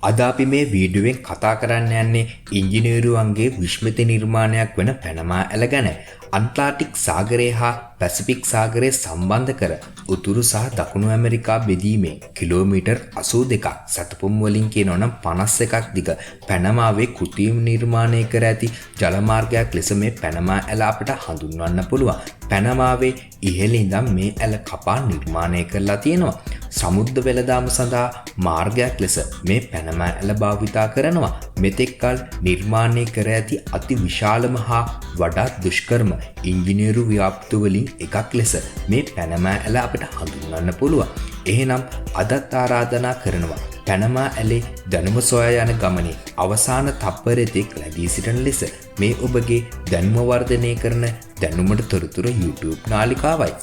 අද අපි මේ වීඩියෝවෙන් කතා කරන්න යන්නේ ඉංජිනේරුවන්ගේ විශ්මිත නිර්මාණයක් වෙන පැනමා ඇල ගැන. අන්ට්ලාන්ටික් සාගරය හා පැසිෆික් සාගරය සම්බන්ධ කර උතුරු සහ දකුණු ඇමරිකා බෙදීමේ කිලෝමීටර් 82ක් සැතපුම් වලින් කියනවනම් 51ක් දිග පැනමාවේ කෘත්‍රිම නිර්මාණය කර ඇති ජල මාර්ගයක් ලෙස මේ පැනමා ඇල අපට හඳුන්වන්න පුළුවන්. පැනමාවේ ඉහළ ඉඳන් මේ ඇල කපා නිර්මාණය කරලා තියෙනවා. සමුද්‍ර වෙළඳාම සඳහා මාර්ගයක් ලෙස මේ පැනමා ඇල භාවිතා කරනවා. මෙතෙක් කල නිර්මාණය කර ඇති අති විශාලම හා වඩාත් දුෂ්කරම ඉංජිනේරු ව්‍යාපෘති වලින් එකක් ලෙස මේ පැනමා ඇල අපිට හඳුන්වන්න පුළුවන්. එහෙනම් අදත් ආරාධනා කරනවා පැනමා ඇලේ දැනුම සොයා යන ගමනේ අවසාන තප්පරෙතෙක් ලැබී සිටින ලෙස මේ ඔබගේ දැනුම වර්ධනය කරන දැනුමට තොරතුරු YouTube නාලිකාවයි.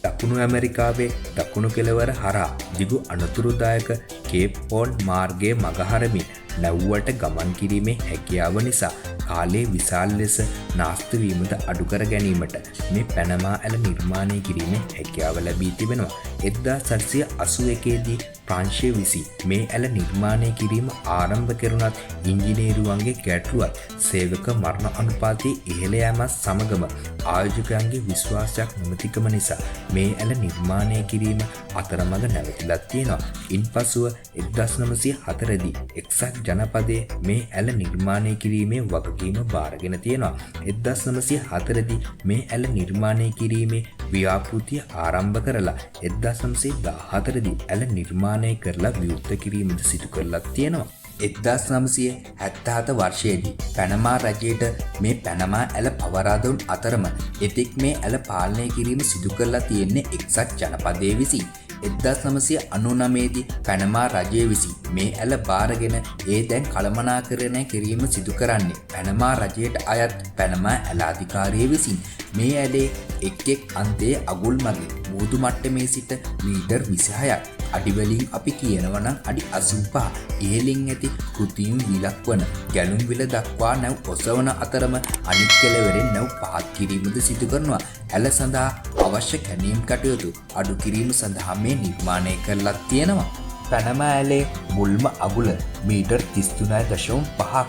දකුණු ඇමරිකාවේ දකුණු කෙළවර හරහා දිගු අනතුරුදායක කේප් හෝර්න් මාර්ගයේ මගහරමින් නැව්වට ගමන් කිරීමේ හැකියාව නිසා කාලයේ විශාල ලෙස නාස්ති වීමද අඩු කර ගැනීමට මේ පැනමා ඇල නිර්මාණය කිරීමේ හැකියාව ලැබී තිබෙනවා. 1881 දී ප්‍රංශයේ විසි මේ ඇල නිර්මාණය කිරීම ආරම්භ කෙරුණත් ඉංජිනේරුවන්ගේ ගැටලුවත් සේවක මරණ අනුපාතයේ ඉහළ යාමත් සමගම ආයෝජකයන්ගේ විශ්වාසයක් නොමැතිකම නිසා මේ ඇල නිර්මාණය කිරීම අතරමඟ නැවතිලා තියෙනවා. ඉන්පසුව 1904 දී එක්සත් ජනපදයේ මේ ඇල නිර්මාණය කිරීමේ වගකීම බාරගෙන තියෙනවා. 1904 දී මේ ඇල නිර්මාණය කිරීමේ ව්‍යාපෘතිය ආරම්භ කරලා 1914 දී ඇල නිර්මාණය කරලා විවෘත කිරීමද සිදු කරලා තියෙනවා. 1977 වර්ෂයේදී පැනමා රජයට මේ පැනමා ඇල පවරා දුන් අතරම එතෙක් මේ ඇල පාලනය කිරීම සිදු කරලා තියෙන්නේ එක්සත් ජනපදයේ විසින්. 1999 දී පැනමා රජය විසින් මේ ඇල බාරගෙන ඒ දැන් කළමනාකරණය කිරීම සිදු කරන්නේ පැනමා රජයට අයත් පැනමා ඇල අධිකාරිය විසින්. මේ ඇලේ එක් අන්තයේ අගුල් මගින් මුහුදු මට්ටමේ සිට මීටර් 26ක් අඩිවලින් අපි කියනවනම් අඩි 85 ඉහළින් ඇති කෘත්‍රිම විලක් වන ගැලුම් විල දක්වා නැව් ඔසවන අතරම අනිත් කෙළවරෙන් නැව් පහත් කිරීමද සිදු කරනවා. ඇල සඳහා අවශ්‍ය කැණීම් කටයුතු අඩු කිරීම සඳහා මේ නිර්මාණය කරලා තියෙනවා. පැනමා ඇලේ මුල්ම අගුල මීටර් 33.5ක්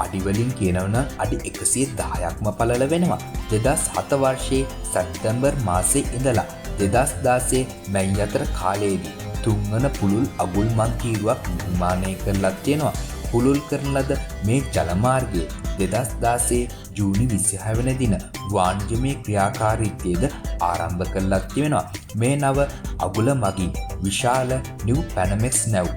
අඩිවලින් කියනවනම් අඩි 110ක්ම පළල වෙනවා. 2007 වර්ෂයේ සැප්තැම්බර් මාසයේ ඉඳලා 2016 මැයි අතර කාලයේදී තුන්වන පුළුල් අගුල් මන්තීරුවක් නිර්මාණය කරලා තියෙනවා. පුළුල් කරන ලද මේ ජල මාර්ගයේ 2016 ජූනි 26 වෙනි දින වාණිජමය ක්‍රියාකාරීත්වයේද ආරම්භ කරලා තිබෙනවා. මේ නව අගුල මගින් විශාල නිව් පැනමෙක්ස් නැව්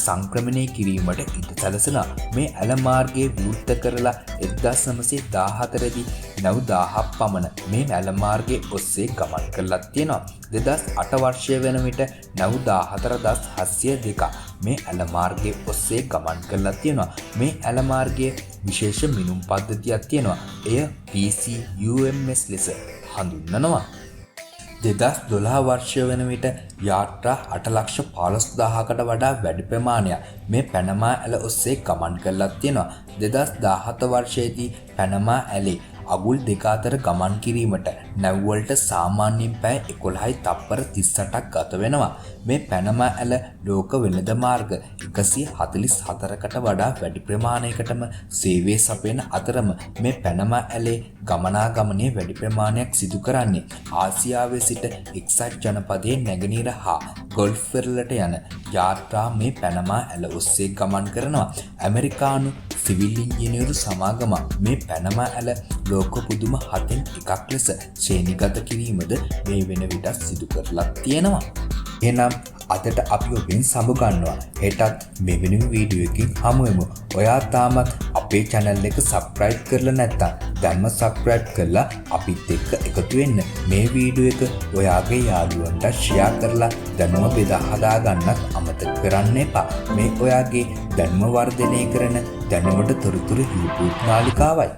සංක්‍රමණය කිරීමට ඉඩ සැලසෙනවා. මේ ඇල මාර්ගයේ විවෘත කරලා 1914 දී නැව් 1000ක් පමණ මේ ඇල මාර්ගයේ ඔස්සේ ගමන් කරලා තියෙනවා. 2008 වර්ෂය වෙන විට නැව් 14702 මේ ඇල මාර්ගයේ ඔස්සේ ගමන් කරලා තියෙනවා. මේ ඇල මාර්ගයේ විශේෂ මිනුම් පද්ධතියක් තියෙනවා. එය PCUMS ලෙස හඳුන්වනවා. 2012 වර්ෂය වන විට යාත්‍රා 8,15,000කට වඩා වැඩි ප්‍රමාණයක් මේ පැනමා ඇල ඔස්සේ ගමන් කරලා තියෙනවා. 2017 වර්ෂයේදී පැනමා ඇලේ අගුල් දෙක අතර ගමන් කිරීමට නැව්වලට සාමාන්‍යයෙන් පැය 11යි තප්පර 38ක් ගත වෙනවා. මේ පැනමා ඇල ලෝක වෙළඳ මාර්ග 144කට වඩා වැඩි ප්‍රමාණයකටම සේවය සපයන අතරම මේ පැනමා ඇලේ ගමනාගමනයේ වැඩි ප්‍රමාණයක් සිදු කරන්නේ ආසියාවේ සිට එක්සත් ජනපදයේ නැගෙනහිර හා ගොල්ෆ් වෙරළට යන යාත්‍රා මේ පැනමා ඇල ඔස්සේ ගමන් කරනවා. ඇමරිකානු සිවිල් ඉංජිනේරු සමාගම මේ පැනමා ඇල ලෝක පුදුම 7න් එකක් ලෙස ශ්‍රේණිගත කිරීමද මේ වෙන විට සිදු කරලා තියෙනවා. එහෙනම් අදට අපි ඔබෙන් සමු ගන්නවා. හෙටත් මෙවැනි වීඩියෝ එකකින් හමු වෙමු. ඔයා තාමත් අපේ channel එක subscribe කරලා නැත්නම් දැන්ම subscribe කරලා අපිත් එක්ක එකතු වෙන්න. මේ වීඩියෝ එක ඔයාගේ යාළුවන්ට share කරලා දැනුම බෙදා හදා ගන්නත් අමතක කරන්න එපා. මේ ඔයාගේ දැනුම වර්ධනය කරන දැනුමට තොරතුරු YouTube නාලිකාවයි.